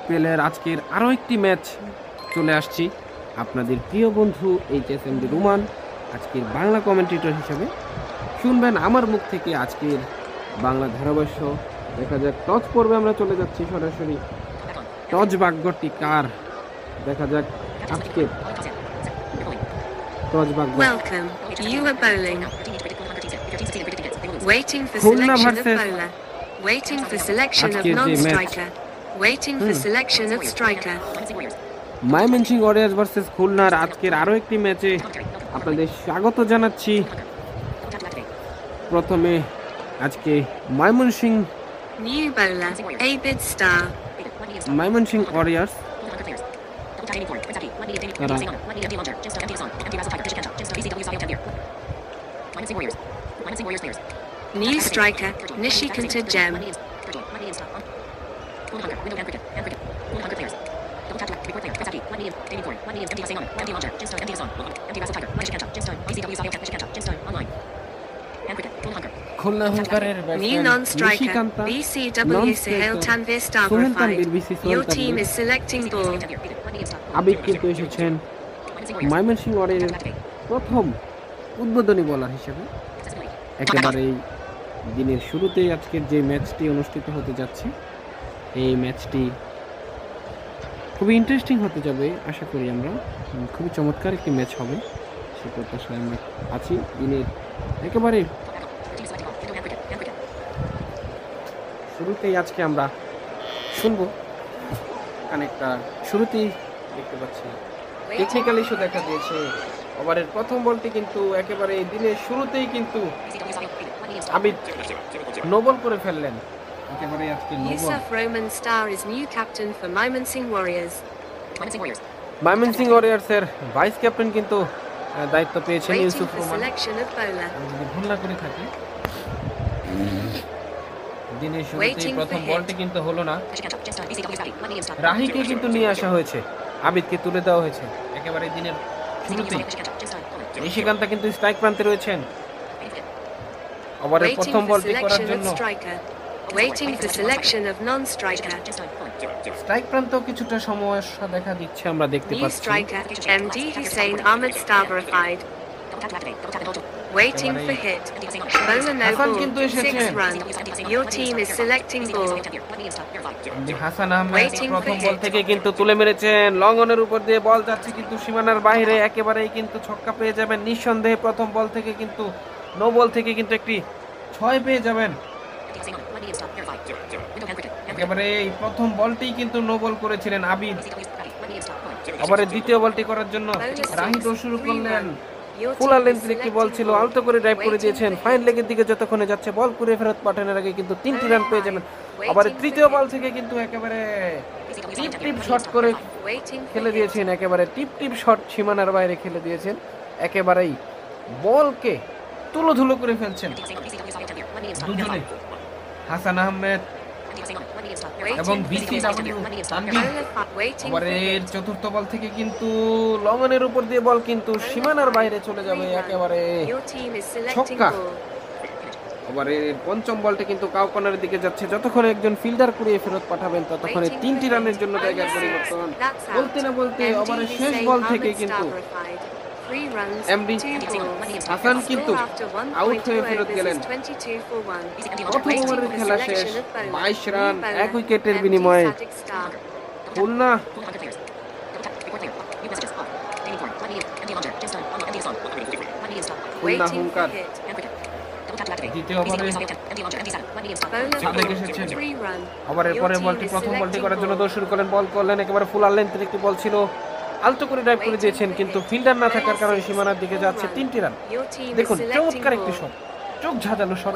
আইপিএলের আজকের আরও একটি ম্যাচ চলে আসছি আপনাদের প্রিয় বন্ধু HSMD রুমান আজকের বাংলা কমেন্টেটর হিসেবে শুনবেন আমার মুখ থেকে আজকের বাংলা ধারাভাষ্য। দেখা যাক, টস পর্বে আমরা চলে যাচ্ছি সরাসরি। টস ভাগ্যটি কার, দেখা যাক আজকে টস ভাগ্য। Khulna versus Waiting for selection of non-striker. Waiting for selection of striker. Mymensingh Warriors versus খুলনার আজকের আরও একটি ম্যাচে আপনাদের স্বাগত জানাচ্ছি। প্রথমে আজকে Mymensingh New bowler, Abid Star. Mymensingh Warriors New striker, Nishikanta Jem. Khulna হুঙ্কারের New non-striker, BCW Sahel Tanvir Stavrophy. Your team is selecting ball. Abid কিন্তু এসেছেন ময়মনসিংহ ওয়ারিয়র্সের প্রথম উদ্বোধনী বোলার হিসেবে। একেবারেই দিনের শুরুতেই আজকের যে ম্যাচটি অনুষ্ঠিত হতে যাচ্ছে, এই ম্যাচটি খুবই ইন্টারেস্টিং হতে যাবে আশা করি আমরা। খুবই চমৎকার একটি ম্যাচ হবে সে প্রত্যাশায় আমরা আছি। দিনের একেবারে শুরুতেই আজকে আমরা শুনবো অনেকটা শুরুতেই দেখতে পাচ্ছি টেকনিক্যাল ইস্যু দেখা দিয়েছে। ওভারের প্রথম বলটি কিন্তু একেবারে দিনের শুরুতেই কিন্তু আবিদ নো বল করে ফেললেন। একেবারে আজকে no ball. Yusuf Roman Star is new captain for Mymensingh Warriors. Mymensingh ওয়ারিয়র্সের ভাইস ক্যাপ্টেন কিন্তু দায়িত্ব পেয়েছেন Waiting Yusuf for Rahman. selection of bowler. আমি যদি ভুল না করে থাকি, দিনের শুরুতেই প্রথম বলটি কিন্তু হলো না। রাহিকে কিন্তু নিয়ে আসা হয়েছে, আবিদকে তুলে দেওয়া হয়েছে একেবারে দিনের শুরুতেই। নিশিকান্ত কিন্তু স্ট্রাইক প্রান্তে রয়েছেন ওভারের Waiting প্রথম for বলটি করার selection of জন্য। striker. Waiting for selection of non-striker. Strike প্রান্তেও কিছুটা সমস্যা দেখা দিচ্ছে আমরা দেখতে New পাচ্ছি। striker, MD Hussein Ahmed Stavrophy. Waiting for hit. Bowler no Hasan ball. কিন্তু 6 এসেছেন। runs. Your team is selecting ball. Hasan Ahmed Waiting প্রথম for বল hit. থেকে কিন্তু তুলে মেরেছেন, লং অনের উপর দিয়ে বল যাচ্ছে কিন্তু সীমানার বাইরে, একেবারেই কিন্তু ছক্কা পেয়ে যাবেন নিঃসন্দেহে। প্রথম বল থেকে কিন্তু নো বল থেকে কিন্তু একটি 6 পেয়ে যাবেন। একেবারে এই প্রথম বলটি কিন্তু নো বল করেছিলেন আবিদ। আবার দ্বিতীয় বলটি করার জন্য রাহিদ শুরু করলেন। Your ফুলার team is লেন্থের একটি বল ছিল, selecting আলতো করে ড্রাইভ করে Waiting দিয়েছেন। for fine hit. লেগের দিকে যতক্ষণে যাচ্ছে বল করে ফেরত পাঠানোর আগে কিন্তু 3টি রান পেয়ে যাবেন। আবার তৃতীয় বল থেকে কিন্তু একেবারে টিপ টিপ শট করে Waiting for খেলে hit. দিয়েছেন, একেবারে টিপ টিপ শট সীমানার বাইরে খেলে দিয়েছেন। একেবারেই বলকে তুলোধুলো করে ফেলছেন দুজনে, হাসান আহমেদ এবং BCW তানভীর। Waiting for ওভারের hit. চতুর্থ বল থেকে কিন্তু লঙ্গনের উপর দিয়ে বল কিন্তু সীমানার বাইরে চলে যাবে, একেবারে Your team is selecting ছক্কা। ball. ওভারের পঞ্চম বলটা কিন্তু কাউকনের দিকে যাচ্ছে, যতক্ষণ একজন ফিল্ডার কুড়িয়ে ফেরত পাঠাবেন ততক্ষণে 3টি রানের জন্য জায়গার পরিবর্তন। বলতে না বলতে ওভারের শেষ বল থেকে কিন্তু MD হাসান কিন্তু আউট হয়ে ফেরত গেলেন। প্রথম ওভারের খেলা শেষ, 22 রান 1 উইকেটের বিনিময়ে খুলনা হুঙ্কার দ্বিতীয় ওভারে ছাদে এসেছেন। ওভারের পরের বলটি প্রথম বলটি করার জন্য দৌড় শুরু করলেন, বল করলেন একেবারে ফুলার লেন্থের একটি বল ছিল, আলতো করে ড্রাইভ করে দিয়েছেন কিন্তু ফিল্ডার না থাকার কারণে সীমানার দিকে যাচ্ছে 3টি রান। দেখুন চমৎকার একটি শট, চোখ ঝাঁঝালো শট,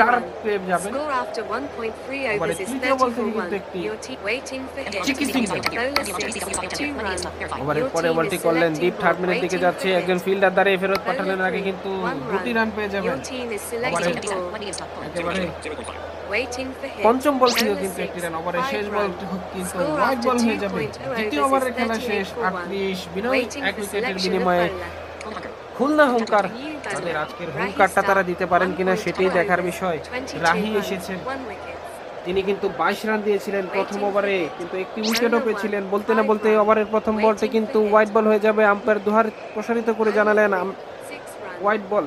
4 পেয়ে যাবেন। ওভারের তৃতীয় বল থেকে কিন্তু একটি চিকি সিঙ্গেল। ওভারের পরের বলটি করলেন ডিপ থার্ড মিনিট দিকে যাচ্ছে, একজন ফিল্ডার দাঁড়িয়ে ফেরত পাঠালেন আগে কিন্তু 2টি রান পেয়ে যাবেন। একেবারে পঞ্চম বল থেকে কিন্তু একটি রান। ওভারের শেষ বল কিন্তু হোয়াইট বল হয়ে যাবে। দ্বিতীয় ওভারের খেলা শেষ, 38 বিনয় 1 উইকেটের বিনিময়ে খুলনা হুঙ্কার তাদের আজকের হুঙ্কারটা তারা দিতে পারেন কিনা সেটাই দেখার বিষয়। রাহি এসেছেন তিনি কিন্তু 22 রান দিয়েছিলেন প্রথম ওভারে, কিন্তু একটি উইকেটও পেয়েছিলেন। বলতে না বলতে ওভারের প্রথম বলটি কিন্তু হোয়াইট বল হয়ে যাবে। আম্পায়ার দুহার প্রসারিত করে জানালেন হোয়াইট বল।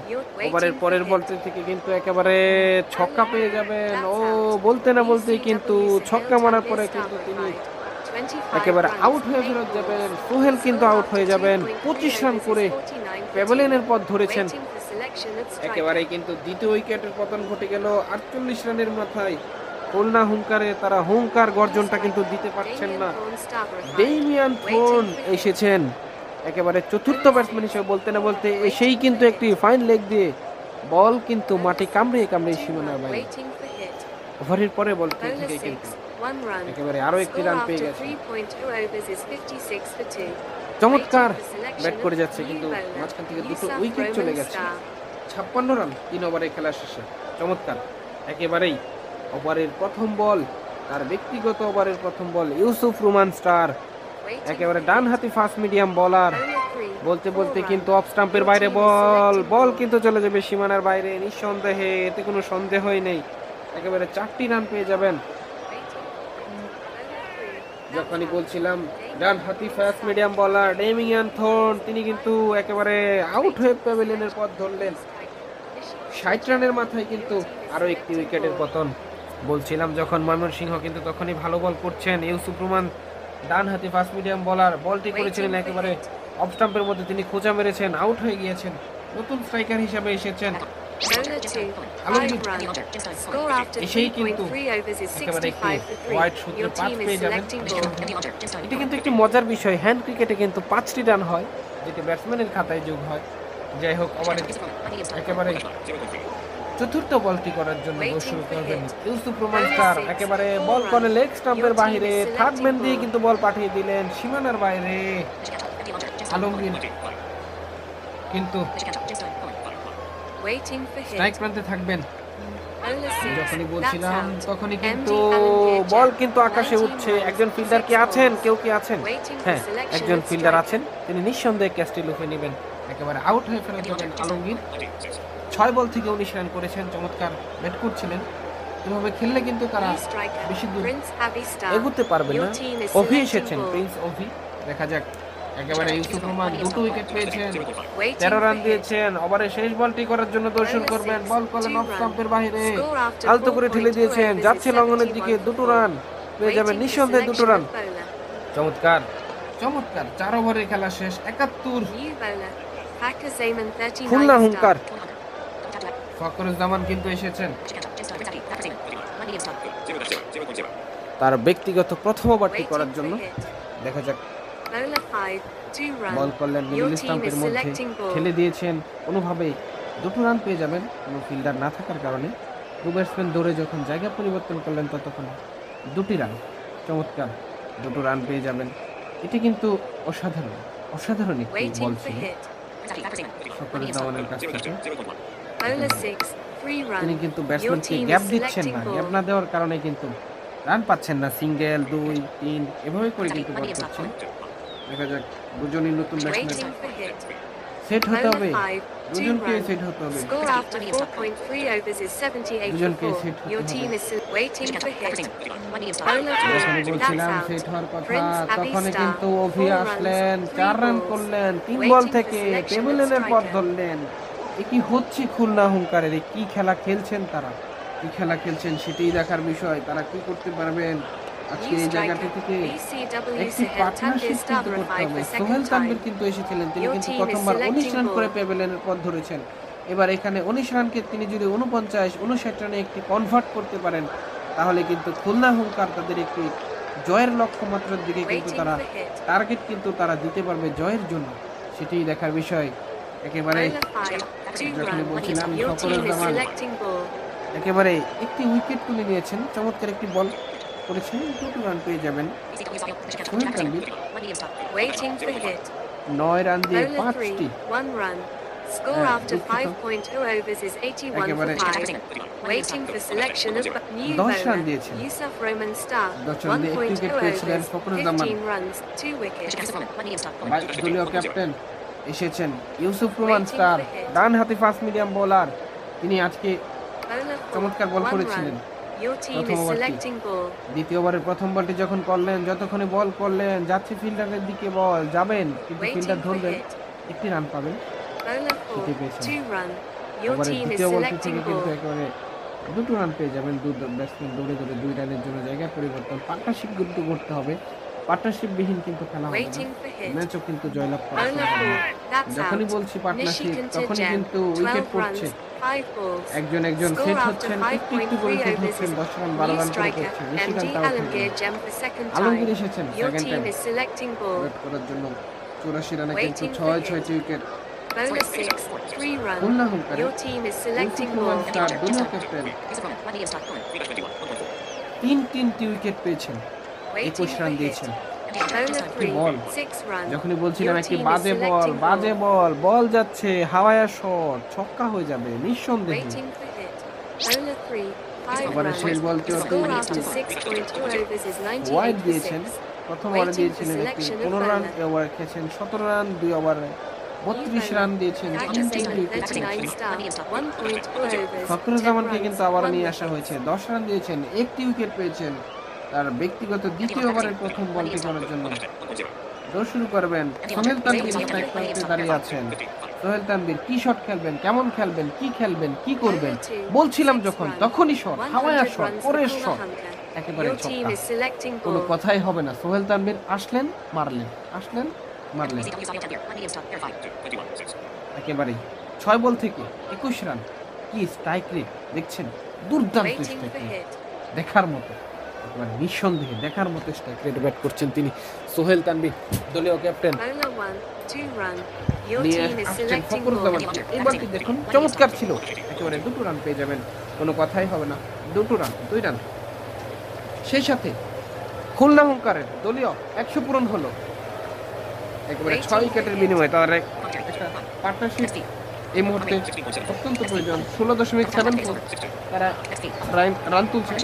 ওভারের পরের বলটি থেকে কিন্তু একেবারে ছক্কা পেয়ে যাবেন। ও বলতে না বলতেই কিন্তু ছক্কা মারার পরে কিন্তু তিনি একেবারে আউট হয়ে ফেরত যাবেন। সোহেল কিন্তু আউট হয়ে যাবেন 25 রান করে প্যাভিলিয়নের পথ ধরেছেন। একেবারেই কিন্তু দ্বিতীয় উইকেটের পতন ঘটে গেল 48 রানের মাথায়। খুলনা হুঙ্কারে তারা হুঙ্কার গর্জনটা কিন্তু দিতে পারছেন না। ডেমিয়ান থর্ন এসেছেন একেবারে চতুর্থ ব্যাটসম্যান হিসেবে। বলতে না বলতে এসেই কিন্তু একটি ফাইন লেগ দিয়ে বল কিন্তু মাটি কামড়িয়ে কামড়িয়ে সীমানার বাইরে। ওভারের পরে বল থেকে কিন্তু একেবারে আরো একটি রান পেয়ে গেছে। চমৎকার ব্যাট করে যাচ্ছে, কিন্তু মাঝখান থেকে দুটো উইকেট চলে গেছে। 56 রান 3 ওভারে খেলা শেষে। চমৎকার একেবারেই ওভারের প্রথম বল, তার ব্যক্তিগত ওভারের প্রথম বল। ইউসুফ রুমান স্টার একেবারে ডান হাতি ফাস্ট মিডিয়াম বোলার। বলতে বলতে কিন্তু অফ স্টাম্পের বাইরে বল কিন্তু চলে যাবে সীমানার বাইরে নিঃসন্দেহে, এতে কোনো সন্দেহই নেই। একেবারে 4টি রান পেয়ে যাবেন। যখনই বলছিলাম ডান হাতি fast medium bowler Damien Thorn, তিনি কিন্তু একেবারে আউট হয়ে প্যাভিলিয়নের পথ ধরলেন। 60 রানের মাথায় কিন্তু আরো একটি উইকেটের পতন। বলছিলাম যখন ময়মনসিংহ কিন্তু তখনই ভালো বল করছেন। ইউসুফ রুমান ডান হাতি ফাস্ট মিডিয়াম বোলার, বলটি করেছিলেন একেবারে অফ স্টাম্পের মধ্যে, তিনি খোঁচা মেরেছেন, আউট হয়ে গিয়েছেন। নতুন স্ট্রাইকার হিসেবে এসেছেন এসেই কিন্তু একেবারে হোয়াইট সূত্রে 5 পেয়ে যাবেন। এটা কিন্তু একটি মজার বিষয়, হ্যান্ড ক্রিকেটে কিন্তু 5টি রান হয়, যেটি ব্যাটসম্যানের খাতায় যোগ হয়। যাই হোক, ওভারে একেবারে চতুর্থ বলটি করার জন্য শুরু করবেন ইউসুফ রুমান স্টার। একেবারে বল করে লেগ স্টাম্পের বাইরে, থার্ড ম্যান দিয়ে কিন্তু বল পাঠিয়ে দিলেন সীমানার বাইরে। আলমগীর কিন্তু স্ট্রাইক প্রান্তে থাকবেন। যখনই বলছিলাম তখনই কিন্তু বল কিন্তু আকাশে উঠছে। একজন ফিল্ডার কি আছেন? কেউ কি আছেন? হ্যাঁ, একজন ফিল্ডার আছেন, তিনি নিঃসন্দেহে ক্যাচটি লুফে নেবেন। একেবারে আউট হয়ে ফেরত যাবেন আলমগীর। 6 বল থেকে 19 রান করেছেন, চমৎকার ব্যাট করছিলেন। এভাবে খেললে কিন্তু তারা বেশি দূর এগোতে পারবে না। অভি এসেছেন, প্রিন্স অভি। দেখা যাক। একেবারে ইউসুফ রহমান 2টো উইকেট পেয়েছেন, 13 রান দিয়েছেন। ওভারে শেষ বলটি করার জন্য দর্শন করবেন। বল করলেন অফ স্টাম্পের বাইরে, আলতো করে ঠেলে দিয়েছেন, যাচ্ছে লঙ্ঘনের দিকে। 2টো রান পেয়ে যাবেন নিঃসন্দেহে, 2টো রান। চমৎকার চমৎকার 4 ওভারে খেলা শেষ। 71 খুলনা হুঙ্কার। ফখরুজ্জামান কিন্তু এসেছেন তার ব্যক্তিগত প্রথম ওভারটি করার জন্য। দেখা যাক। বল করলেন মিডল স্টাম্পের মধ্যে, ঠেলে দিয়েছেন। কোনোভাবেই 2টো রান পেয়ে যাবেন, কোনো ফিল্ডার না থাকার কারণে। 2 ব্যাটসম্যান দৌড়ে যখন জায়গা পরিবর্তন করলেন ততক্ষণ 2টি রান। চমৎকার 2টো রান পেয়ে যাবেন। এটি কিন্তু অসাধারণ অসাধারণ একটি বল ছিল ফখরুজ্জামানের কাছ থেকে। তিনি কিন্তু ব্যাটসম্যানকে গ্যাপ দিচ্ছেন না, গ্যাপ না দেওয়ার কারণে কিন্তু রান পাচ্ছেন না। সিঙ্গেল 2, 3 এভাবে করে কিন্তু বল করছেন। দেখা যাক, দুজনই নতুন ব্যাটসম্যান, সেট হতে হবে, দুজনকে সেট হতে হবে, দুজনকে সেট হতে হবে। বলছিলাম সেট হওয়ার কথা, তখন কিন্তু অভি আসলেন, 4 রান করলেন 3 বল থেকে, প্যাভিলিয়নের পথ ধরলেন। এ কি হচ্ছে খুলনা হুঙ্কারের? কি খেলা খেলছেন তারা, কি খেলা খেলছেন সেটাই দেখার বিষয়। তারা কি করতে পারবেন আজকে এই জায়গাটি থেকে? একটি পার্টনারশিপ কিন্তু করতে হবে। সোহেল তানভীর কিন্তু এসেছিলেন, তিনি কিন্তু প্রথমবার 19 রান করে প্যাভিলিয়নের পথ ধরেছেন। এবার এখানে 19 রানকে তিনি যদি 49, 59 রানে একটি কনভার্ট করতে পারেন, তাহলে কিন্তু খুলনা হুঙ্কার তাদের একটি জয়ের লক্ষ্যমাত্রার দিকে কিন্তু তারা টার্গেট কিন্তু তারা দিতে পারবে জয়ের জন্য, সেটাই দেখার বিষয়। একেবারে যখন বলছিলাম ফখরুজ্জামান একেবারে একটি উইকেট তুলে নিয়েছেন, চমৎকার একটি বল করেছেন। 2টো রান পেয়ে যাবেন। সোহেল তানভীর 9 রান দিয়ে 5টি। Score after 5.2 overs is 81 for 5. Waiting for selection of new bowler Yusuf Roman Star. 1.2 overs, 15 runs, 2 wickets. দলীয় ক্যাপ্টেন এসেছেন ইউসুফ রহমান স্টার, ডান হাতি ফাস্ট মিডিয়াম বোলার। তিনি আজকে চমৎকার বল করেছিলেন। Your team প্রথম is ওভারটি selecting ball. দ্বিতীয় ওভারের প্রথম বলটি যখন করলেন, যতক্ষণে বল করলেন, যাচ্ছে ফিল্ডারের দিকে, বল যাবেন কিন্তু ফিল্ডার Waiting for ধরবেন, hit. একটি রান পাবেন, Bowler 4. সেটি পেয়েছেন। 2 run. Your ওভারের team is দ্বিতীয় বলটি থেকে selecting কিন্তু ball. একেবারে দুটো রান পেয়ে যাবেন। ব্যাটসম্যান দৌড়ে দৌড়ে 2 রানের জন্য জায়গা পরিবর্তন। পার্টনারশিপ কিন্তু করতে হবে, পার্টনারশিপ বিহীন কিন্তু খেলা হবে না, Waiting for hit. ম্যাচও কিন্তু জয়লাভ করা Bowler সম্ভব 4. না। That's যখনই out. বলছি পার্টনারশিপ, তখনই Nishikant কিন্তু Jam. উইকেট 12 পড়ছে। runs. 5 balls. একজন Score সেট after হচ্ছেন, একটু একটু করে 5.3 সেট overs হচ্ছেন, is 10 রান 12 new রান করে striker করছেন। MD নিশিকান্ত আউট হয়ে Alamgir গেল। Jam for second Alamgir time. এসেছেন Your second team time is selecting ball. Bat করার জন্য। 84 রানে কিন্তু Waiting for 6 hit. Wicket. Bowler 6. 3 run. Khulna হুঙ্কারে Your team is selecting Rafiqul ball. Star দুনিয়া ক্যাপ্টেন 3টি উইকেট পেয়েছেন, Waiting 21 for রান hit. দিয়েছেন। Bowler 3. বল। 6 run. যখনই বলছিলাম Your একটি team is বাজে বল, selecting বাজে ball. বল, বল যাচ্ছে হাওয়ায় শট, ছক্কা হয়ে যাবে নিঃসন্দেহে। Waiting for hit. Bowler 3. 5 ওভারের শেষ runs. বলটিও Score তিনি after 6.2 overs is wide 98 for দিয়েছেন। 6. প্রথম ওভারে Waiting দিয়েছিলেন for একটি selection of 15 রান, bowler. এই ওভারে খেয়েছেন 17 রান, 2 ওভারে 32 রান দিয়েছেন, Practice 3টি statement উইকেট 39 star. 1.4 overs. ফখরুজ্জামানকে 10 কিন্তু runs. আবার 1 নিয়ে আসা হয়েছে, 10 রান দিয়েছেন, একটি উইকেট পেয়েছেন। তার ব্যক্তিগত দ্বিতীয় ওভারের প্রথম বলটি করার জন্য দৌড় শুরু করবেন। সোহেল তানভীর স্ট্রাইক প্রান্তে দাঁড়িয়ে আছেন। সোহেল তানভীর কি শট খেলবেন, কেমন খেলবেন, কি খেলবেন, কি করবেন বলছিলাম যখন, তখনই শট, হাওয়ায় 100 শট, runs পরের for শট, Hunter. একেবারে Your team ছক্কা, is selecting কোনো ball. কথাই হবে না। সোহেল তানভীর আসলেন, মারলেন, আসলেন, মারলেন, একেবারেই 6 বল থেকে 21 রান। কি স্ট্রাইক রেট দেখছেন, দুর্দান্ত Waiting strike for rate, hit. দেখার মতো, একেবারে নিঃসন্দেহে দেখার মতো স্ট্রাইক রেট ব্যাট করছেন তিনি। সোহেল তানভীর দলীয় ক্যাপ্টেন Bowler 1. 2 run. Your নিয়ে team is আসছেন selecting ফখরুজ্জামানকে। ball. এই বলটি দেখুন, চমৎকার ছিল, একেবারে 2 রান পেয়ে যাবেন, কোনো কথাই হবে না। 2 রান, 2 রান। সেই সাথে খুলনা হুঙ্কারের দলীয় 100 পূরণ হলো, একেবারে 6 উইকেটের বিনিময়ে তার একটা পার্টনারশিপ এই মুহূর্তে অত্যন্ত প্রয়োজন। 16.74 তারা রান তুলছে।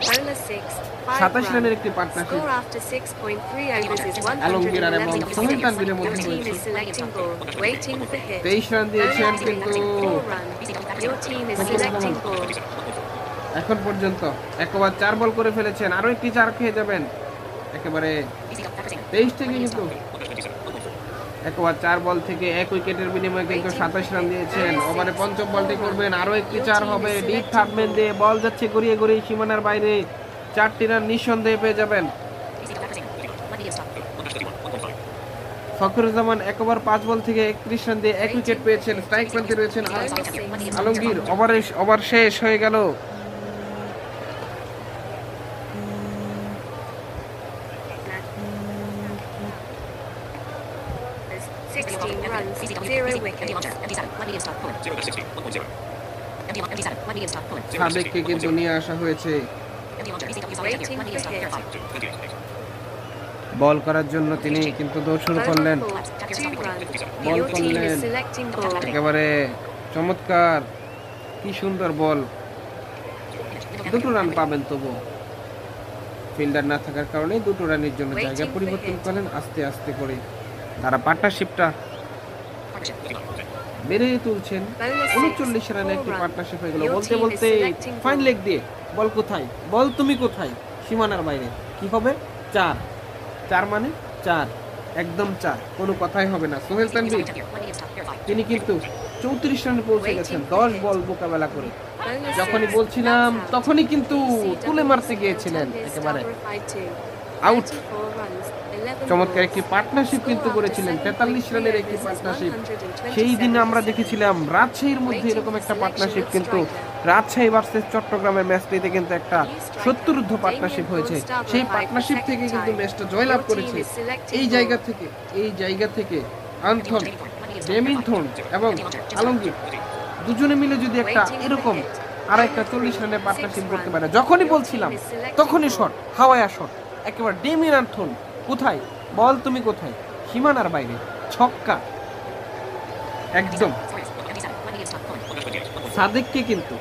Bowler 6. 5 27 run. রানের একটি partnership Score after 6.3 overs is Alamgir আর এবং 111 সোহেল for তানভীরের 6. Your মধ্যে team রয়েছে। is selecting ball. Waiting for hit. 23 run দিয়েছেন Bowler কিন্তু 4 run. Your team is selecting ball. এখন পর্যন্ত 1 ওভার 4 বল করে ফেলেছেন, আরো একটি 4 খেয়ে যাবেন। একেবারে 23 থেকে কিন্তু 1 ওভার 4 বল থেকে 1 উইকেটের বিনিময়ে কিন্তু 27 রান দিয়েছেন। ওভারে পঞ্চম বলটি করবেন, আরো একটি 4 হবে, ডিপ থার্ডম্যান দিয়ে বল যাচ্ছে গড়িয়ে গড়িয়ে সীমানার বাইরে, 4টি রান নিঃসন্দেহে পেয়ে যাবেন। ফখরুজ্জামান 1 ওভার 5 বল থেকে 31 রান দিয়ে 1 উইকেট পেয়েছেন। স্ট্রাইক প্রান্তে রয়েছেন আলমগীর। ওভার শেষ হয়ে গেল। 16 runs. 0 wickets. সাবেককে কিন্তু নিয়ে আসা হয়েছে Waiting for hit. বল করার জন্য, তিনি কিন্তু দৌড় শুরু করলেন। Bowler 4. 2 run. Ball Your team করলেন, is selecting ball. একেবারে চমৎকার, কি সুন্দর বল। 2 রান পাবেন, তবু ফিল্ডার না থাকার কারণে 2 রানের জন্য জায়গা পরিবর্তন করেন আস্তে আস্তে করে। তারা পার্টনারশিপটা বেড়ে তুলছেন। 39 রানে একটি পার্টনারশিপ হয়ে গেল। বলতে বলতে ফাইন লেগ দিয়ে বল কোথায়, বল তুমি কোথায়, সীমানার বাইরে, কি হবে 4, 4 মানে 4, একদম 4, কোনো কথাই হবে না। সোহেল তানভীর তিনি কিন্তু 34 রানে পৌঁছে গেছেন 10 বল মোকাবেলা করে। যখনই বলছিলাম তখনই কিন্তু তুলে মারতে গিয়েছিলেন, একেবারে আউট। চমৎকার একটি পার্টনারশিপ কিন্তু করেছিলেন, 43 রানের একটি পার্টনারশিপ। সেই দিন আমরা দেখেছিলাম রাজশাহীর মধ্যে এরকম একটা পার্টনারশিপ, কিন্তু রাজশাহী ভার্সেস চট্টগ্রামের ম্যাচটিতে কিন্তু একটা 70 পার্টনারশিপ হয়েছে। সেই পার্টনারশিপ থেকে কিন্তু ম্যাচটা জয়লাভ করেছে। এই জায়গা থেকে আনথন, ডেমিনথন এবং আলমগীর দুজনে মিলে যদি একটা এরকম আর একটা 40 রানের পার্টনারশিপ করতে পারে, যখনই বলছিলাম তখনই শট, হাওয়ায় শট, একেবারে ডেমিন আনথন কোথায়, বল তুমি কোথায়, সীমানার বাইরে, ছক্কা, একদম সাদেককে কিন্তু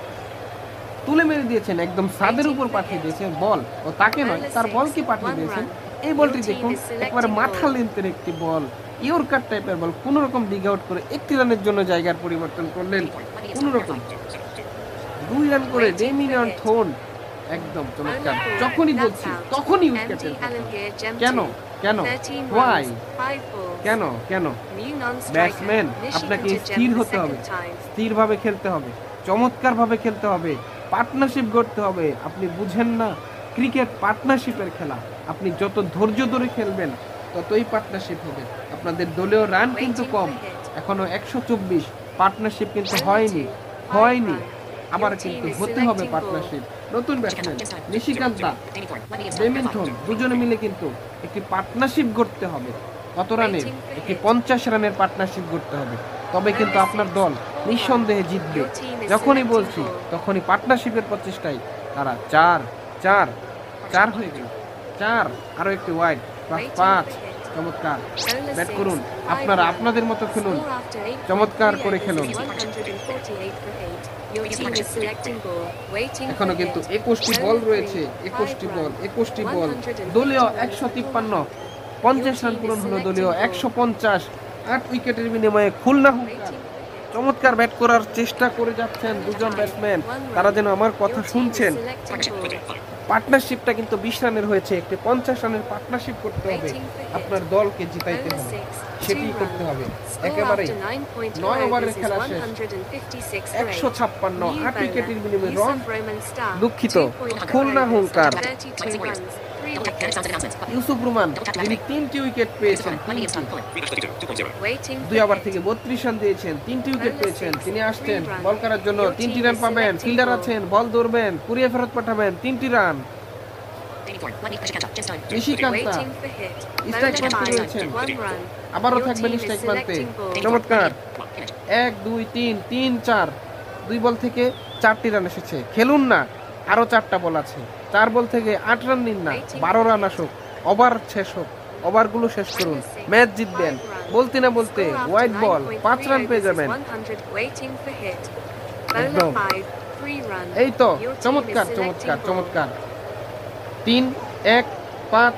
তুলে মেরে দিয়েছেন, একদম সাদের উপর পাঠিয়ে দিয়েছেন বল, ও তাকে নয় তার বলকে পাঠিয়ে দিয়েছেন। এই বলটি দেখুন, একেবারে মাথা লেন্থের একটি বল, ইয়র্কার টাইপের বল, কোন রকম ডিগ আউট করে 1 রানের জন্য জায়গার পরিবর্তন করলেন। কোন রকম 2 রান করে ডেমিন থোন একদম চমৎকার। যখনই বলছি তখনই উইকেটের কথা। কেন কেন হোয়াই কেন কেন ব্যাটসম্যান আপনাকে স্থির হতে হবে, স্থিরভাবে খেলতে হবে, চমৎকারভাবে খেলতে হবে, পার্টনারশিপ গড়তে হবে। আপনি বুঝেন না, ক্রিকেট পার্টনারশিপের খেলা। আপনি যত ধৈর্য ধরে খেলবেন ততই পার্টনারশিপ হবে। আপনাদের দলীয় রান কিন্তু কম, এখনো 124, পার্টনারশিপ কিন্তু হয়নি হয়নি আবার কিন্তু হতে হবে পার্টনারশিপ। নতুন ব্যাটসম্যান নিশিকান্তা, ব্যাডমিন্টন দুজনে মিলে কিন্তু একটি পার্টনারশিপ গড়তে হবে। কত রানের? একটি 50 রানের পার্টনারশিপ গড়তে হবে, তবে কিন্তু আপনার দল নিঃসন্দেহে জিতবে। যখনই বলছি তখনই পার্টনারশিপের প্রচেষ্টায় তারা 4 হয়ে গেল, 4 আরো একটি ওয়াইড, প্লাস 5। চমৎকার ব্যাট করুন আপনারা, আপনাদের মতো খেলুন, চমৎকার করে খেলুন। এখনো কিন্তু 21টি বল রয়েছে, 21টি বল। দলীয় 153, 50 রান পূরণ হলো দলীয় 150। 8 উইকেটের বিনিময়ে খুলনা হুঙ্কার চমৎকার ব্যাট করার চেষ্টা করে যাচ্ছেন দুজন ব্যাটসম্যান। তারা যেন আমার কথা শুনছেন। পার্টনারশিপটা কিন্তু 20 রানের হয়েছে, একটি 50 রানের পার্টনারশিপ করতে হবে, আপনার দলকে জিতাইতে হবে, সেটি করতে হবে। একেবারে 9 ওভারের খেলা শেষ, 156, 8 উইকেটের বিনিময়ে রান। দুঃখিত, খুলনা হুঙ্কার ইউসুফ রুমান, যিনি 3টি উইকেট পেয়েছেন, 2 ওভার থেকে 32 রান দিয়েছেন, 3টি উইকেট পেয়েছেন। তিনি আসছেন বল করার জন্য, 3টি রান পাবেন, ফিল্ডার আছেন, বল ধরবেন, কুড়িয়ে ফেরত পাঠাবেন, 3টি রান। নিশিকান্তা স্ট্রাইক মারতে রয়েছেন, আবারও থাকবেন স্ট্রাইক মারতে। চমৎকার 1 2 3 3 4, 2 বল থেকে 4টি রান এসেছে। খেলুন না, আরো 4টা বল আছে, 4 বল থেকে 8 রান নিন না, 12 রান আসুক, ওভার শেষ হোক, ওভারগুলো শেষ করুন, ম্যাচ জিতবেন। বলতে না বলতে ওয়াইড বল, 5 রান পেয়ে যাবেন। একদম এই তো চমৎকার চমৎকার চমৎকার। 3 1 5,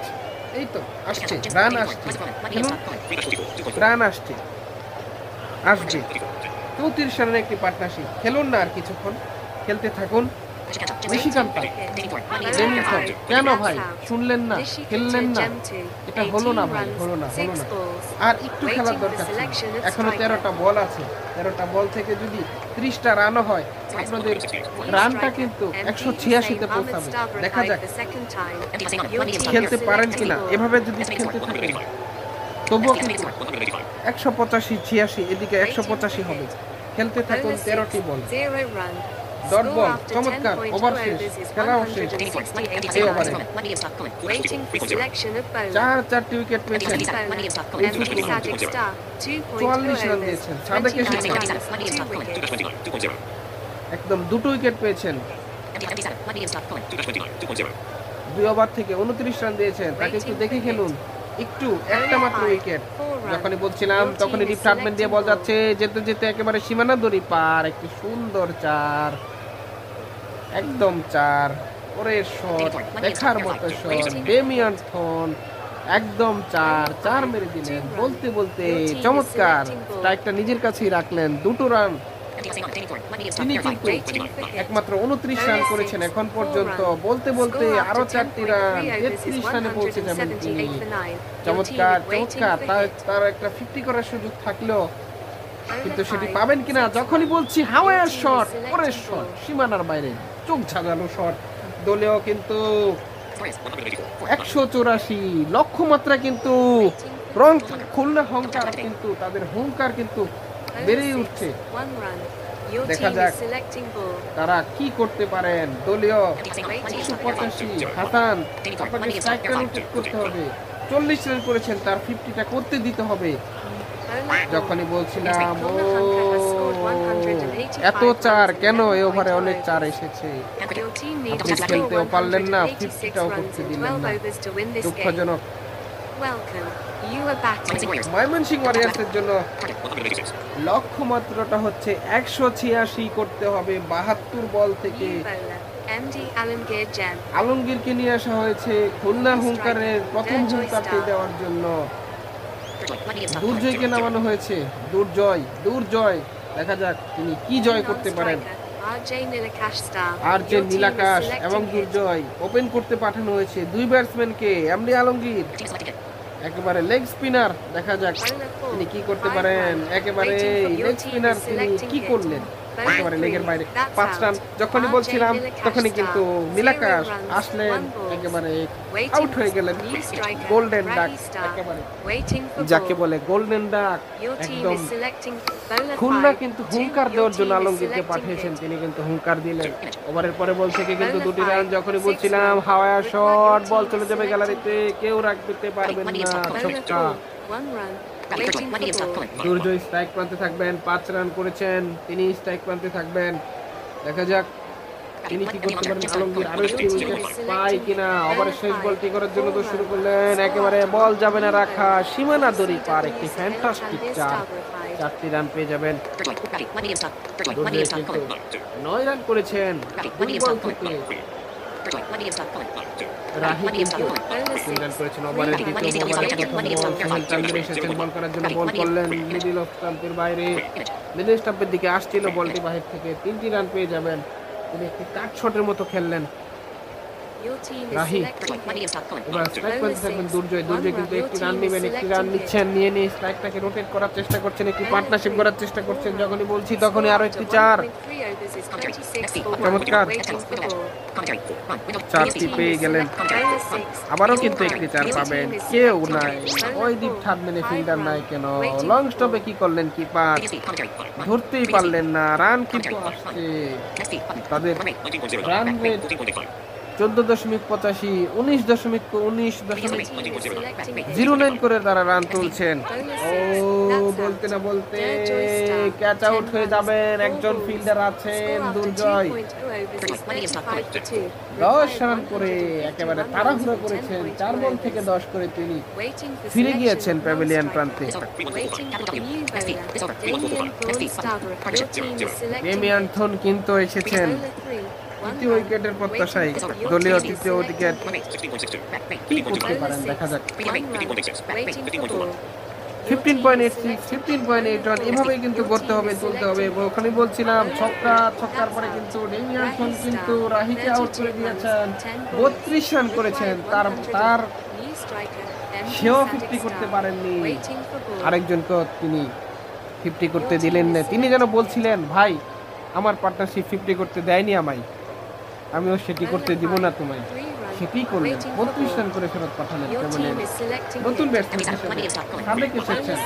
এই তো আসছে রান, আসছে রান, আসছে আসবে। 34 রানের একটি পার্টনারশিপ। খেলুন না আর কিছুক্ষণ, খেলতে থাকুন। নিশিকান্তা, ব্যাডমিন্টন, কেন ভাই শুনলেন না, খেললেন না? এটা হলো না ভাই, হলো না। আর একটু খেলার দরকার ছিল। এখনো 13টা বল আছে, 13টা বল থেকে যদি 30টা রানও হয়, আপনাদের রানটা কিন্তু 186-তে পৌঁছাবে। দেখা যাক খেলতে পারেন কিনা। এভাবে যদি খেলতে থাকেন তবুও কিন্তু 185-86, এদিকে 185 হবে। খেলতে থাকুন, 13টি বল, ডট বল, চমৎকার। ওভার শেষ, খেলাও শেষ। এই ওভারে 4টি উইকেট পেয়েছেন, 44 রান দিয়েছেন, সাদেক এসেছেন, একদম 2টো উইকেট পেয়েছেন, 2 ওভার থেকে 29 রান দিয়েছেন। তাকে একটু দেখে খেলুন, একটু একটা মাত্র উইকেট। যখনই বলছিলাম তখনই রিফ্রাটমেন্ট দিয়ে বল যাচ্ছে, যেতে যেতে একেবারে সীমানা দড়ি পার। একটি সুন্দর 4, একদম 4। ওরে শট, দেখার মতো শট, ডেমিয়ান থন, একদম 4 মেরে দিলেন। বলতে বলতে চমৎকার স্ট্রাইকটা নিজের কাছেই রাখলেন, 2টো রান। তিনি কিন্তু একমাত্র 29 রান করেছেন এখন পর্যন্ত। বলতে বলতে আরো 4টি রান, 33 রানে পৌঁছে যাবেন তিনি। চমৎকার চমৎকার। তার একটা 50 করার সুযোগ থাকলেও কিন্তু সেটি পাবেন কিনা। যখনই বলছি হাওয়ার শট, পরের শট, সীমানার বাইরে, চোখ ঝাঁঝালো শট। দলেও কিন্তু 184 লক্ষ্যমাত্রা কিন্তু রং। খুলনা হুঙ্কার কিন্তু তাদের হুঙ্কার কিন্তু বেড়েই উঠছে। দেখা যাক তারা কি করতে পারেন। দলীয় 185, হাসান, আপনাকে স্ট্রাইকটা রোটেট করতে হবে। 40 রান করেছেন, তার 50টা করতে দিতে হবে। যখনই বলছিলাম এত 4 কেন, এই ওভারে অনেক 4 এসেছে, আপনি খেলতেও পারলেন না, 50টাও করতে দিলেন না, দুঃখজনক। ময়মনসিংহ ওয়ারিয়র্সের জন্য লক্ষ্যমাত্রাটা হচ্ছে 186 করতে হবে 72 বল থেকে। আলমগীরকে নিয়ে আসা হয়েছে খুলনা হুঙ্কারের প্রথম হুঙ্কারটি দেওয়ার জন্য। দুর্জয়কে নামানো হয়েছে, দুর্জয়। দেখা যাক তিনি কি জয় করতে পারেন। আরজে নীলাকাশ এবং দুর্জয় ওপেন করতে পাঠানো হয়েছে দুই ব্যাটসম্যানকে। এমডি আলমগীর একেবারে লেগ স্পিনার, দেখা যাক তিনি কি করতে পারেন। একেবারে লেগ স্পিনার, তিনি কি করলেন একেবারে লেগের বাইরে। 5 রান যখনই বলছিলাম তখনই কিন্তু নীলাকাশ আসলেন, একেবারে আউট হয়ে গেলেন। গোল্ডেন ডাক, একেবারে যাকে বলে গোল্ডেন ডাক। একদম খুলনা কিন্তু হুঙ্কার দেওয়ার জন্য আলমগীরকে পাঠিয়েছেন, তিনি কিন্তু হুঙ্কার দিলেন। ওভারের পরে বল থেকে কিন্তু 2টি রান যখনই বলছিলাম হাওয়া শট, বল চলে যাবে গ্যালারিতে, কেউ রাখতে পারবেন না। ছক্কা। দুর্জয় স্ট্রাইক প্রান্তে থাকবেন, 5 রান করেছেন, তিনি স্ট্রাইক প্রান্তে থাকবেন। দেখা যাক তিনি কি করতে পারেন। আলমগীর আরো একটি উইকেট পায় কিনা। ওভারের শেষ বলটি করার জন্য তো শুরু করলেন, একেবারে বল যাবে না রাখা, সীমানা দড়ি পার, একটি ফ্যান্টাস্টিক 4টি রান পেয়ে যাবেন। 9 রান করেছেন দুই বল থেকে। রাহি কিন্তু 3 রান করেছেন। ওভারের দ্বিতীয় ওভারে প্রথম বল সোহেল তানভীর এসেছেন বল করার জন্য, বল করলেন মিডল অফ স্টাম্পের বাইরে, মিডল স্টাম্পের দিকে আসছিল বলটি বাহির থেকে। 3টি রান পেয়ে যাবেন। তিনি একটি কাট শটের মতো খেললেন। রাহি এবার স্ট্রাইক প্রান্তে থাকবেন দুর্জয়। দুর্জয় কিন্তু একটি রান নেবেন, একটি রান নিচ্ছেন, নিয়ে স্ট্রাইকটাকে রোটেট করার চেষ্টা করছেন, একটি পার্টনারশিপ করার চেষ্টা করছেন। যখনই বলছি তখনই আরো একটি 4। চমৎকার, 4টি পেয়ে গেলেন। আবারও কিন্তু একটি 4 পাবেন, কেউ নাই। ওই দ্বীপ ঠাডম্যানে ফিল্ডার নাই কেন? লং স্টপে কি করলেন কিপার? ধরতেই পারলেন না। রান কিন্তু আসছে, তাদের রান রেট 14.85, 19.09 করে তারা রান তুলছেন। ও বলতে না বলতে ক্যাচ আউট হয়ে যাবেন। একজন ফিল্ডার আছেন দুর্জয়, 10 রান করে একেবারে তাড়াহুড়ো করেছেন। 4 বল থেকে 10 করে তিনি ফিরে গিয়েছেন প্যাভিলিয়ন প্রান্তে। ডেমিয়ান থন কিন্তু এসেছেন তৃতীয় উইকেটের প্রত্যাশায়। দলীয় তৃতীয় উইকেট কি করতে পারেন দেখা যাক। 15.86, 15.8 রান এভাবেই কিন্তু করতে হবে, তুলতে হবে। ওখানে বলছিলাম ছক্কার পরে কিন্তু ডেমিয়ান থন কিন্তু রাহিকে আউট করে দিয়েছেন। 32 রান করেছেন, তার সেও 50 করতে পারেননি। আরেকজনকে তিনি 50 করতে দিলেন না। তিনি যেন বলছিলেন, ভাই আমার পার্টনারশিপ 50 করতে দেয়নি আমায়, আমিও সেটি করতে দিব না তোমায়। সেটি করলেন, 32 রান করে ফেরত পাঠালেন। নতুন ব্যাটসম্যান হিসেবে সাবেক এসেছেন,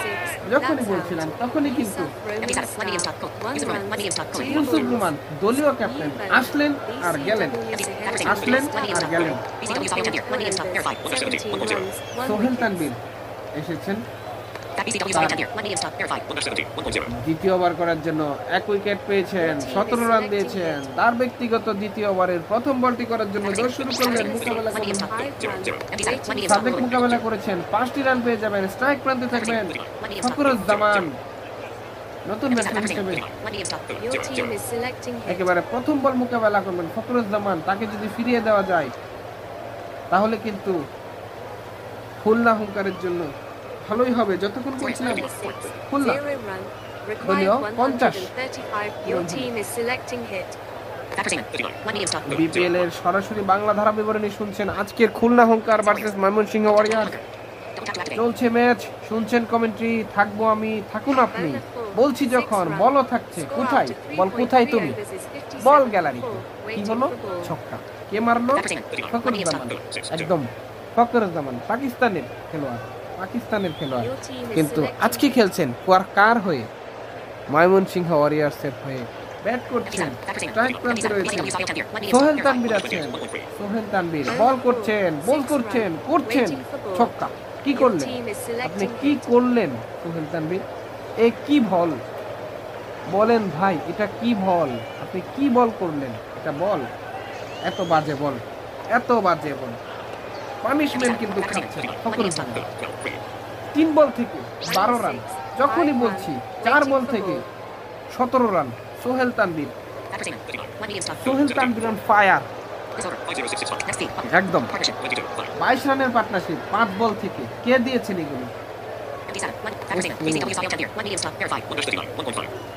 যখনই বলছিলাম তখনই কিন্তু ইউসুফ রুমান দলীয় ক্যাপ্টেন আসলেন আর গেলেন, আসলেন আর গেলেন। সোহেল তানভীর এসেছেন দ্বিতীয় ওভার করার জন্য। 1 উইকেট পেয়েছেন, 17 রান দিয়েছেন। তার ব্যক্তিগত দ্বিতীয় ওভারের প্রথম বলটি করার জন্য দৌড় শুরু করলেন। সাদেক মোকাবেলা করেছেন, 5টি রান পেয়ে যাবেন। স্ট্রাইক প্রান্তে থাকবেন ফখরুজ্জামান নতুন ব্যাটসম্যান হিসেবে। একেবারে প্রথম বল মোকাবেলা করবেন ফখরুজ্জামান। তাকে যদি ফিরিয়ে দেওয়া যায় তাহলে কিন্তু খুলনা হুঙ্কারের জন্য ভালোই হবে। যতক্ষণ বলছিলাম খুলনা দলীয় 50। বিপিএল এর সরাসরি বাংলা ধারা বিবরণী শুনছেন। আজকের খুলনা হুঙ্কার ভার্সেস ময়মনসিংহ ওয়ারিয়র চলছে ম্যাচ, শুনছেন কমেন্ট্রি। থাকবো আমি, থাকুন আপনি। বলছি যখন বলও থাকছে, কোথায় বল, কোথায় তুমি? বল গ্যালারিতে। কি হলো? ছক্কা। কে মারলো? ফখরুজ্জামান। একদম ফখরুজ্জামান, পাকিস্তানের খেলোয়াড়, কিন্তু আজকে খেলছেন কার হয়ে? ময়মনসিংহ ওয়ারিয়র্সের হয়ে ব্যাট করছেন। স্ট্রাইক প্রান্তে রয়েছেন সোহেল তানভীর আছেন। সোহেল তানভীর বল করছেন, করছেন ছক্কা। কি করলেন আপনি? কি করলেন সোহেল তানভীর? এ কি বল বলেন ভাই, এটা কি বল? আপনি কি বল করলেন? এটা বল? এত বাজে বল, এত বাজে বল। পানিশমেন্ট কিন্তু খাচ্ছেন ফখরুজ্জামান। 3 বল থেকে 12 রান। যখনই বলছি 4 বল থেকে 17 run. Sohel Tanvir on fire, একদম 22 রানের পার্টনারশিপ 5 বল থেকে। কে দিয়েছেন এগুলো?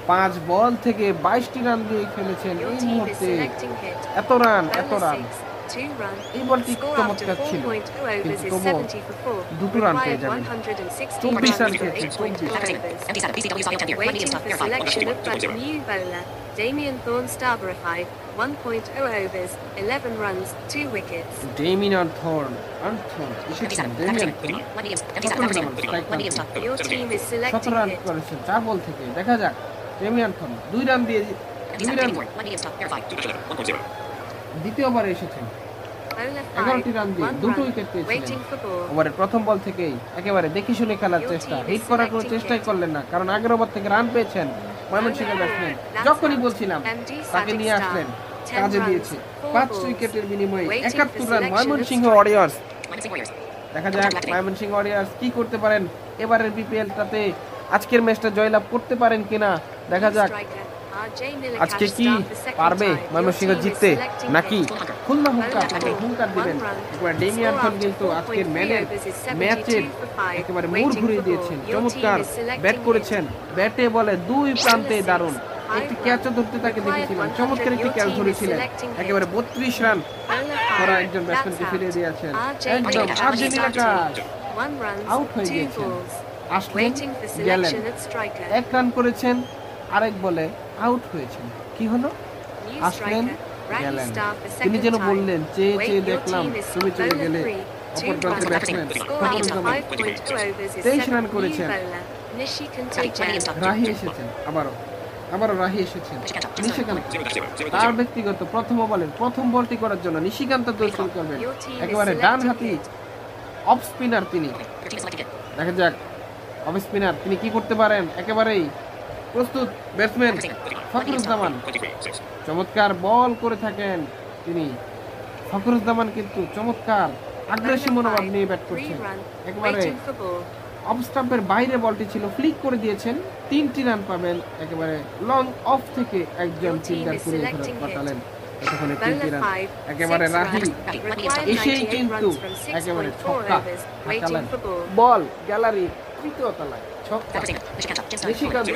5 বল থেকে 22টি রান দিয়ে খেলেছেন Your এই team is মুহূর্তে। selecting hit. এত রান। Bowler 6, 2 run. এই বলটি Score after চমৎকার ছিল, 4.2 overs কিন্তু is তবুও 70 for 4. দুটো রান পেয়ে Required যাবেন। 116 24 runs রান for খেয়েছেন, 8.2 overs. Waiting for selection of but new bowler. Damien Thorne Starborified, 1.0 overs, 11 runs, 2 wickets. Damien Thorn, এসেছেন Damien Thorn. 17 run, strike run. Your team is 17 selecting run hit. করেছেন 4 বল থেকে। দেখা যাক Damian thorn 2 run দিয়ে 2 run দ্বিতীয় ওভারে এসেছেন। Bowler 11টি 5, run দিয়ে 1 দুটো run. উইকেট পেয়েছিলেন। Waiting for ball. ওভারের প্রথম বল থেকেই একেবারে দেখে শুনে খেলার চেষ্টা, হিট করার কোনো চেষ্টাই করলেন না, কারণ আগের ওভার থেকে রান পেয়েছেন ময়মনসিংহের ব্যাটসম্যান। যখনই বলছিলাম তাকে নিয়ে আসলেন, কাজে দিয়েছে। 5 উইকেটের বিনিময়ে 71 রান ময়মনসিংহ ওয়ারিয়র্স। দেখা যাক ময়মনসিংহ ওয়ারিয়র্স কি করতে পারেন এবারের বিপিএলটাতে, আজকের ম্যাচটা জয়লাভ করতে পারেন কিনা। দেখা যাক আজকে কি পারবে ময়মনসিংহ জিততে, নাকি খুলনা হুঙ্কার দিবেন। একবার ডেমিয়ান থর্ন কিন্তু আজকের ম্যাচের একেবারে মোড় ঘুরিয়ে দিয়েছেন। চমৎকার ব্যাট করেছেন, ব্যাটে বলে 2 প্রান্তে দারুণ। একটি ক্যাচও ধরতে তাকে দেখেছিলাম, চমৎকার একটি ক্যাচ ধরেছিলেন। একেবারে 32 রান করা একজন ব্যাটসম্যানকে ফিরিয়ে দিয়েছেন। একদম আর্জেন্টিনা কাজ আউট হয়ে গিয়েছেন। আসলেন, গেলেন, 1 রান করেছেন, আরেক বলে আউট হয়েছেন। কি হলো? আসলেন, গেলেন। তিনি যেন বললেন, চেয়ে চেয়ে দেখলাম তুমি চলে গেলে। অপর প্রান্তে ব্যাটসম্যান ফখরুজ্জামান 23 রান করেছেন। রাহি এসেছেন, আবারও রাহি এসেছেন। নিশিকান্ত তার ব্যক্তিগত প্রথম ওভারের প্রথম বলটি করার জন্য নিশিকান্ত দৌড় করবেন। একেবারে ডান হাতি অফ স্পিনার তিনি। দেখা যাক অফ স্পিনার তিনি কি করতে পারেন। একেবারেই প্রস্তুত ব্যাটসম্যান ফখরুজ্জামান, চমৎকার বল করে থাকেন তিনি। ফখরুজ্জামান কিন্তু চমৎকার আগ্রাসী মনোভাব নিয়ে ব্যাট করছেন। একেবারে অফ স্টাম্পের বাইরে বলটি ছিল, ফ্লিক করে দিয়েছেন। 3টি রান পাবেন। একেবারে লং অফ থেকে একজন ফিল্ডার করে পাঠালেন। এতক্ষণে 3টি রান। একেবারে রাহি এসেই কিন্তু একেবারে ছক্কা হাঁকালেন। বল গ্যালারি তৃতীয় তলায় ছক্কা। নিশিকান্ত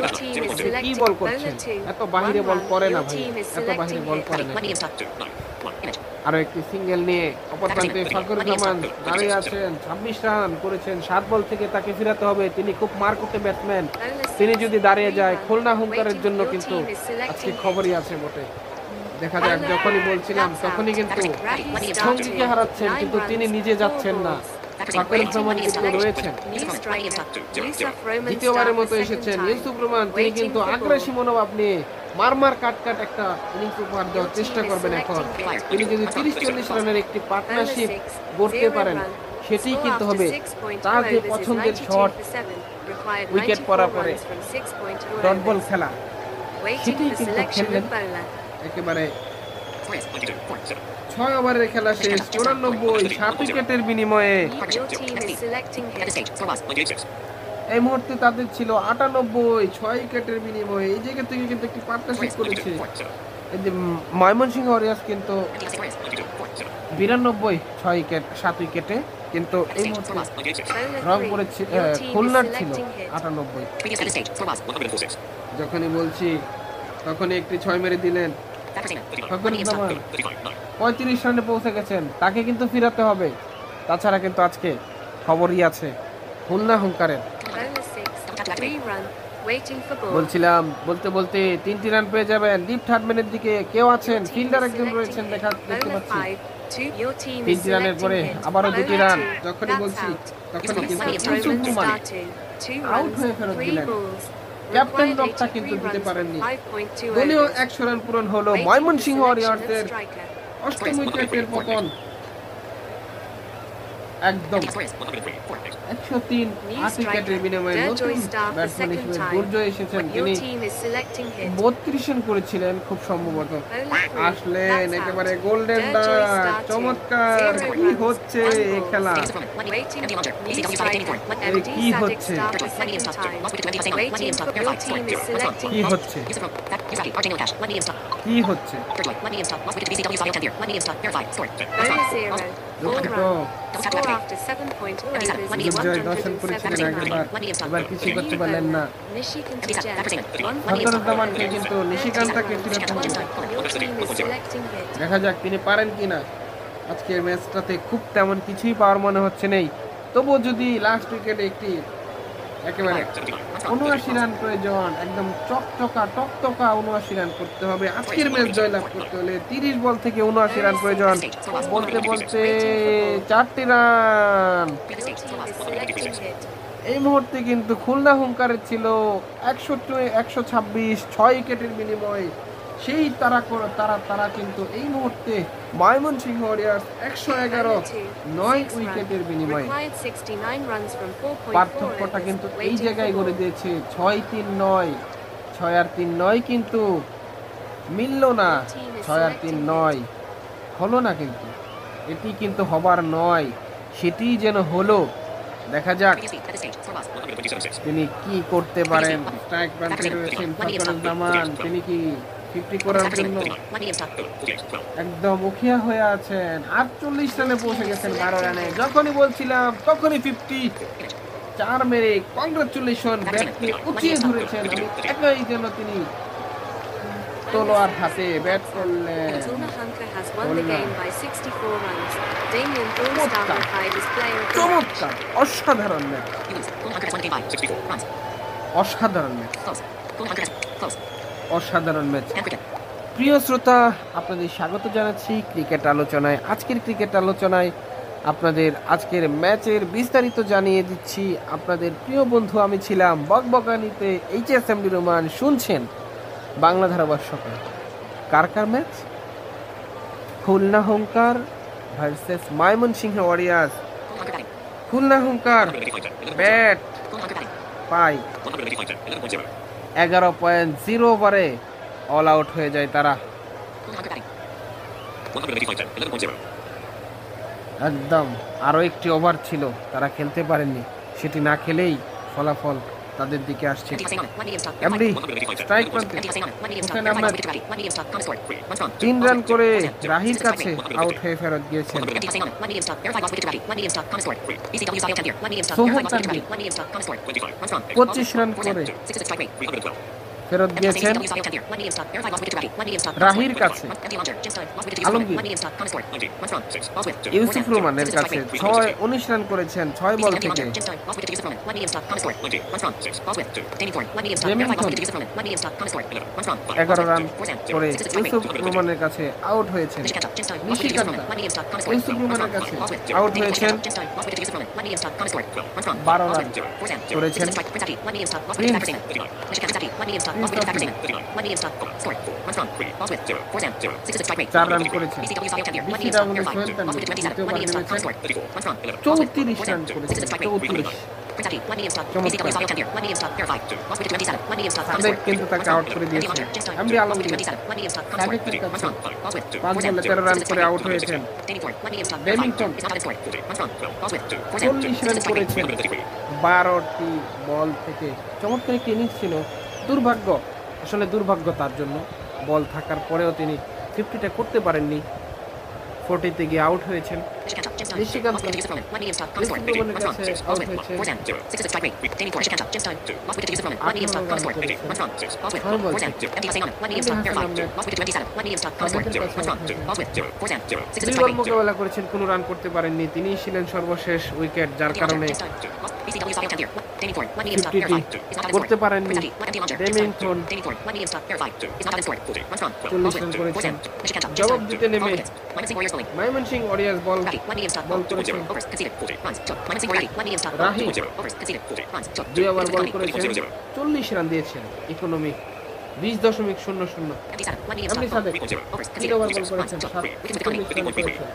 কি বল করছেন, এত বাহিরে বল করে না ভাই, এত বাহিরে বল করে না। আরো একটি সিঙ্গেল নিয়ে অপর প্রান্তে ফখরুজ্জামান দাঁড়িয়ে আছেন। 26 রান করেছেন, 7 বল থেকে তাকে ফিরাতে হবে। তিনি খুব মারকুটে ব্যাটসম্যান, তিনি যদি দাঁড়িয়ে যায় খুলনা হুঙ্কারের জন্য কিন্তু আজকে খবরই আছে বটে। দেখা যাক, যখনই বলছিলাম তখনই কিন্তু সঙ্গীকে হারাচ্ছেন, কিন্তু তিনি নিজে যাচ্ছেন না। ফখরুজ্জামান কিন্তু রয়েছেন, দ্বিতীয়বারের মতো এসেছেন ইউসুফ রহমান। তিনি কিন্তু আগ্রাসী মনোভাব নিয়ে মারমার কাট একটা ইনিংস উপহার দেওয়ার চেষ্টা করবেন। এখন তিনি যদি 30-40 রানের একটি পার্টনারশিপ গড়তে পারেন, সেটিই কিন্তু হবে তার যে পছন্দের শট, উইকেট পড়ার পরে ডট বল খেলা, সেটিই কিন্তু খেললেন। একেবারে 6 ওভারের খেলা শেষ, 94 7 উইকেটের বিনিময়ে। এই মুহূর্তে তাদের ছিল 98 6 উইকেটের বিনিময়ে। এই জায়গা থেকে কিন্তু একটি পার্টনারশিপ করেছে এই যে ময়মনসিংহ ওয়ারিয়র্স, কিন্তু 92 6 উইকেট 7 উইকেটে। কিন্তু এই মুহূর্তে রংপুরের খুলনার ছিল 98। যখনই বলছি তখনই একটি 6 মেরে দিলেন ফখরুজ্জামান। 35 রানে পৌঁছে গেছেন, তাকে কিন্তু ফিরাতে হবে। তাছাড়া কিন্তু আজকে খবরই আছে খুলনা হুঙ্কারের। বলছিলাম বলতে বলতে 3টি রান পেয়ে যাবেন। ডিপ থার্ডম্যানের দিকে কেউ আছেন, ফিল্ডার একজন রয়েছেন দেখতে পাচ্ছি। 3টি রানের পরে আবারও 2টি রান। যখনই বলছি তখনই কিন্তু ইউসুফ রহমান আউট হয়ে ফেরত দিলেন। ক্যাপ্টেন ডকটা কিন্তু দিতে পারেননি। দলীয় 100 রান পূরণ হলো ময়মনসিংহ ওয়ারিয়র্সের। 8ম উইকেটের পতন। একদম 103 8 উইকেটের বিনিময়ে নতুন ব্যাটসম্যান হিসেবে দুর্জয় এসেছেন। তিনি 32 রান করেছিলেন খুব সম্ভবত। আসলেন একেবারে গোল্ডেন ডাক। চমৎকার! কি হচ্ছে এই খেলা, কি হচ্ছে, কি হচ্ছে? কি হচ্ছে? Bonus 0. All দুঃখিত। run. Score after 7.2 overs is দুর্জয় দর্শন করেছিলেন 179. আগেরবার, এবার কিছুই করতে পারলেন না। Nishikant Jen. ফখরুজ্জামানকে কিন্তু নিশিকান্তাকে ফিরত আনতে হবে। Your team is selecting hit. দেখা যাক তিনি পারেন কিনা। আজকের ম্যাচটাতে খুব তেমন কিছুই পাওয়ার মনে হচ্ছে নেই, তবুও যদি লাস্ট উইকেটে একটি একেবারে ৭৯ রান প্রয়োজন, একদম টকটকা ৭৯ রান করতে হবে আজকের ম্যাচ জয়লাভ করতে হলে। ৩০ বল থেকে ৭৯ রান প্রয়োজন। বলতে বলতে ৪টি run. Your team is selecting hit. এই মুহূর্তে কিন্তু খুলনা হুঙ্কারের ছিল ১২৬ ৬ উইকেটের বিনিময়ে। সেই তারা কিন্তু এই মুহূর্তে ময়মনসিংহ ওয়ারিয়র্স ১১১ ৯ উইকেটের বিনিময়ে। Required 69 runs from 4.4 পার্থক্যটা overs. কিন্তু এই Waiting জায়গায় for গড়ে ball. দিয়েছে। ৬-৩-৯, ৬-৩-৯ কিন্তু মিলল না। ৬-৩-৯ হলো না, কিন্তু এটি কিন্তু হবার নয়, সেটি যেন হলো। দেখা যাক তিনি কি করতে পারেন। স্ট্রাইক প্রান্তে রয়েছেন ফখরুজ্জামান, তিনি কি 50 করার জন্য একদম মুখিয়া হয়ে আছেন। ৪৮ রানে পৌঁছে গেছেন ১২ রানে। যখনই বলছিলাম তখনই 50 চার মেরে কংগ্রাচুলেশন, ব্যাটকে উঁচিয়ে ধরেছেন। আমি একাই যেন তিনি তলোয়ার হাতে ব্যাট করলেন। Tuna Hunker has won the game by 64 runs. Damien Thornstown replied as player of the match. চমৎকার, অসাধারণ ম্যাচ, অসাধারণ ম্যাচ, অসাধারণ ম্যাচ। প্রিয় শ্রোতা, আপনাদের স্বাগত জানাচ্ছি ক্রিকেট আলোচনায়। আজকের ক্রিকেট আলোচনায় আপনাদের আজকের ম্যাচের বিস্তারিত জানিয়ে দিচ্ছি। আপনাদের প্রিয় বন্ধু আমি ছিলাম বকবকানিতে HSMD রোমান। শুনছেন বাংলা ধারাভাষ্যকার। কার কার ম্যাচ? খুলনা হুঙ্কার ভার্সেস ময়মনসিংহ ওয়ারিয়র্স। খুলনা হুঙ্কার ব্যাট পায় 11.0 ওভারে অল আউট হয়ে যায় তারা। একদম আরও একটি ওভার ছিল, তারা খেলতে পারেননি। সেটি না খেলেই ফলাফল তাদের দিকে আসছে। এমডি স্ট্রাইক প্রান্তে হোসেন আহমেদ ৩ রান করে রাহির কাছে আউট হয়ে ফেরত গিয়েছেন। সোহেল তানভীর ২৫ রান করে ফেরত গিয়েছেন রাহির কাছে। আলমগীর ইউসুফ রহমানের কাছে ১৯ রান করেছেন ৬ বল থেকে। রেমিংটন ১১ রান করে ইউসুফ রহমানের কাছে আউট হয়েছেন। নিশিকান্তা ইউসুফ রহমানের কাছে আউট হয়েছেন, ১২ রান করেছেন। প্রিন্স ৪ রান করেছেন। বিশি রাউন্ডে সোহেল তানভীর দ্বিতীয়বার নেমেছেন, ৩৪ রান করেছেন। ৩৪ সাদেক কিন্তু তাকে আউট করে দিয়েছেন। এমডি আলমগীর সাদেকের কাছে ৫ বলে ১৩ রান করে আউট হয়েছেন। রেমিংটন ৪০ রান করেছেন ১২টি বল থেকে। চমৎকার একটি ইনিংস ছিল। দুর্ভাগ্য, আসলে দুর্ভাগ্য তার জন্য, বল থাকার পরেও তিনি 50টা করতে পারেননি। 40তে গিয়ে আউট হয়েছেন। নিশিকান্ত ইউসুফরহমানের কাছে আউট হয়েছে। ১৮ রান করেছেন ৬ বল থেকে। দুই বল মোকাবেলা করেছেন, কোনো রান করতে পারেননি। তিনিই ছিলেন সর্বশেষ উইকেট, যার কারণে 50টি করতে পারেননি। রেমিংটন ৪০ রান করেছেন। জবাব দিতে নেমে ময়মনসিংহ ওয়ারিয়র্স বল করেছেন। রাহি ২ ওভার বল করেছেন, ৪০ রান দিয়েছেন। ইকোনমি 20.00। এমডি সাদেক ৩ ওভার বল করেছেন, ৪৭ রান করেছেন।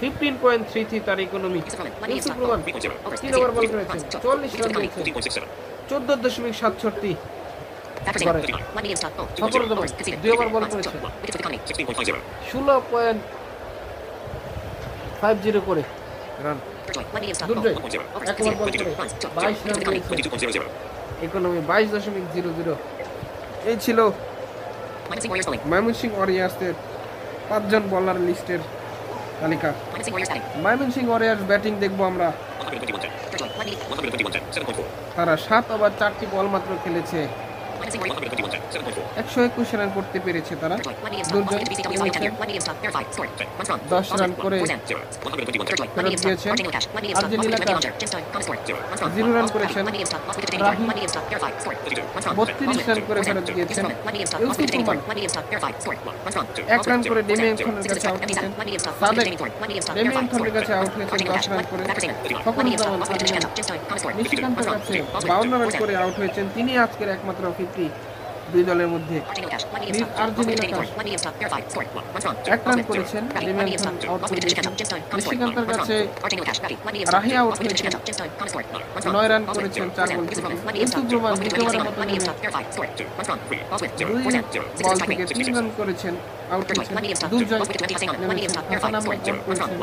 15.33 তার ইকোনমি। ইউসুফ রহমান ৩ ওভার বল করেছেন, ৪০ রান দিয়েছেন। 14.67 করে। ফখরুজ্জামান ২ ওভার বল করেছেন, 16.50 করে রান। দুর্জয় ১ ওভার বল করে ২২ রান দিয়েছেন। ইকোনমি 22.00। এই ছিল ময়মনসিংহ ওয়ারিয়র্সের 5 জন বোলার লিস্টের তালিকা। ময়মনসিংহ ওয়ারিয়র্স ব্যাটিং দেখবো আমরা। তারা 7 ওভার 4টি বল মাত্র খেলেছে, 121 রান করতে পেরেছে তারা। 10 রান করে ফেরত গিয়েছেন আর্জেন্টিনা, 0 রান করেছেন রাহি, 32 রান করে ফেরত গিয়েছেন ইউসুফ রহমান, 1 রান করে ডেমিয়ান খানের কাছে আউট হয়েছেন সাদেক, ডেমিয়ান খানের কাছে আউট হয়েছেন 10 রান করে। ফখরুজ্জামান নিশিকান্তের কাছে 52 রান করে আউট হয়েছেন, তিনি আজকের একমাত্র 50 দুই দলের মধ্যে। আর্জেন্টিনা 1 রান করেছেন, ডেমিয়ান খান আউট করে দিয়েছেন। নিশিকান্তের কাছে রাহি আউট হয়েছেন, 9 রান করেছেন 4 বল থেকে। ইউসুফ রহমান দ্বিতীয়বারের মতো নেমে 2 বল থেকে 3 রান করেছেন, আউট হয়েছেন। দুর্জয় নেমেছেন, হাসান আহমেদ আউট করেছেন,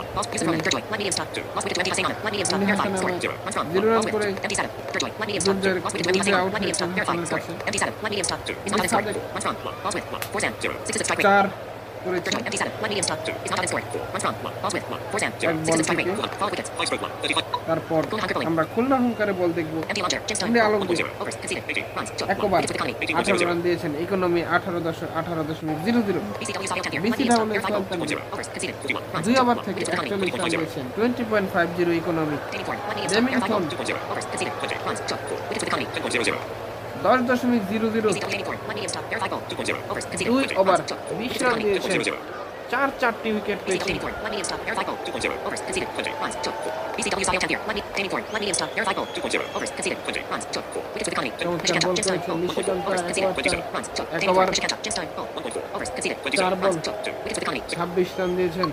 0 রান করে দুর্জয় আউট হয়েছেন হাসানের কাছে। 4 করেছেন 1 বল থেকে। তারপর আমরা খুলনা হুঙ্কারে বল দেখবো। আলমগীর 1 ওভার 18 রান দিয়েছেন, ইকোনমি 18.00। বিসিডাব্লিউ সুলতান 2 ওভার থেকে 41 রান দিয়েছেন, 20.50 ইকোনমি। রেমিংটন 10.00, 2 ওভার 20 রান দিয়েছেন, 4টি উইকেট পেয়েছেন। চমৎকার বল করেছেন নিশিকান্ত, 1 ওভার 4 বল 26 রান দিয়েছেন।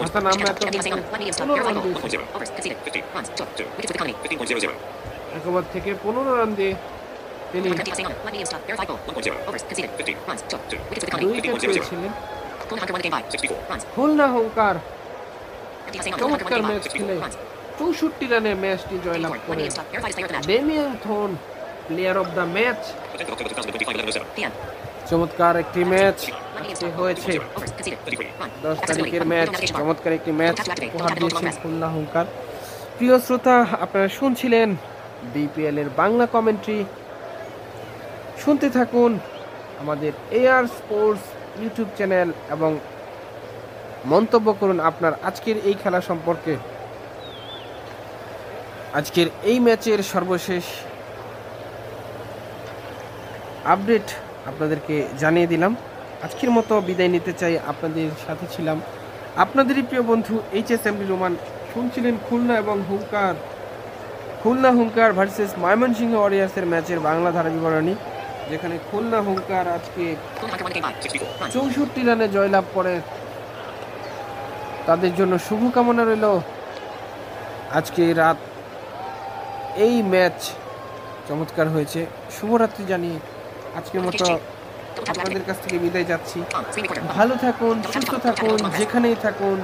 হাসান আহমেদ 15 রান দিয়েছেন, 1 ওভার থেকে 15 রান দিয়ে তিনি 2 উইকেট পেয়েছিলেন। খুলনা হুঙ্কার চমৎকার ম্যাচ খেলে 64 রানের ম্যাচটি জয়লাভ করে ডেমিয়ান থন প্লেয়ার অফ দ্য ম্যাচ। চমৎকার একটি ম্যাচ হয়েছে, 10 তারিখের ম্যাচ। চমৎকার একটি ম্যাচ উপহার দিয়েছে খুলনা হুঙ্কার। প্রিয় শ্রোতা, আপনারা শুনছিলেন বিপিএল এর বাংলা কমেন্ট্রি। শুনতে থাকুন আমাদের এআর স্পোর্টস ইউটিউব চ্যানেল এবং মন্তব্য করুন আপনার আজকের এই খেলা সম্পর্কে। আজকের এই ম্যাচের সর্বশেষ আপডেট আপনাদেরকে জানিয়ে দিলাম। আজকের মতো বিদায় নিতে চাই, আপনাদের সাথে ছিলাম আপনাদেরই প্রিয় বন্ধু HSMD রোমান। শুনছিলেন খুলনা এবং হুঙ্কার, খুলনা হুঙ্কার ভার্সেস ময়মনসিংহ ওয়ারিয়র্সের ম্যাচের বাংলা ধারা বিবরণী, যেখানে খুলনা হুঙ্কার আজকে 64 রানে জয়লাভ করে। তাদের জন্য শুভকামনা রইল। আজকে রাত এই ম্যাচ চমৎকার হয়েছে। শুভরাত্রি জানিয়ে আজকের মতো আপনাদের কাছ থেকে বিদায় যাচ্ছি। ভালো থাকুন, সুস্থ থাকুন, যেখানেই থাকুন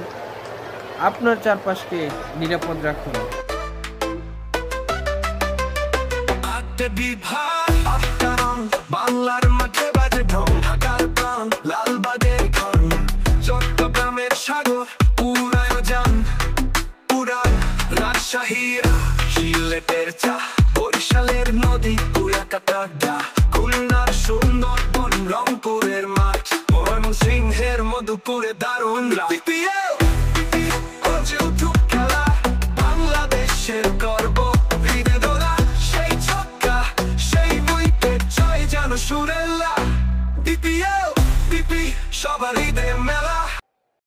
আপনার চারপাশকে নিরাপদ রাখুন। বাংলার মাঠে বাজে ঢং, ঢাকার প্রাণ লালবাগের ঘন, চট্টগ্রামের সাগর পুরায়োজন, পুরান রাজশাহীর সিলেটের চা, বরিশালের নদী কুয়াকাটা, খুলনার সুন্দরবন রংপুরের মাঠ, ময়মনসিংহের মধুপুরে দারুণ বিপিএল খেলা, বাংলাদেশের গর্ব হৃদয় দোলা, সেই ছক্কা সেই উইকেট জয় যেন সুরেলা। বিপিএল সবার হৃদয়ে মেলা।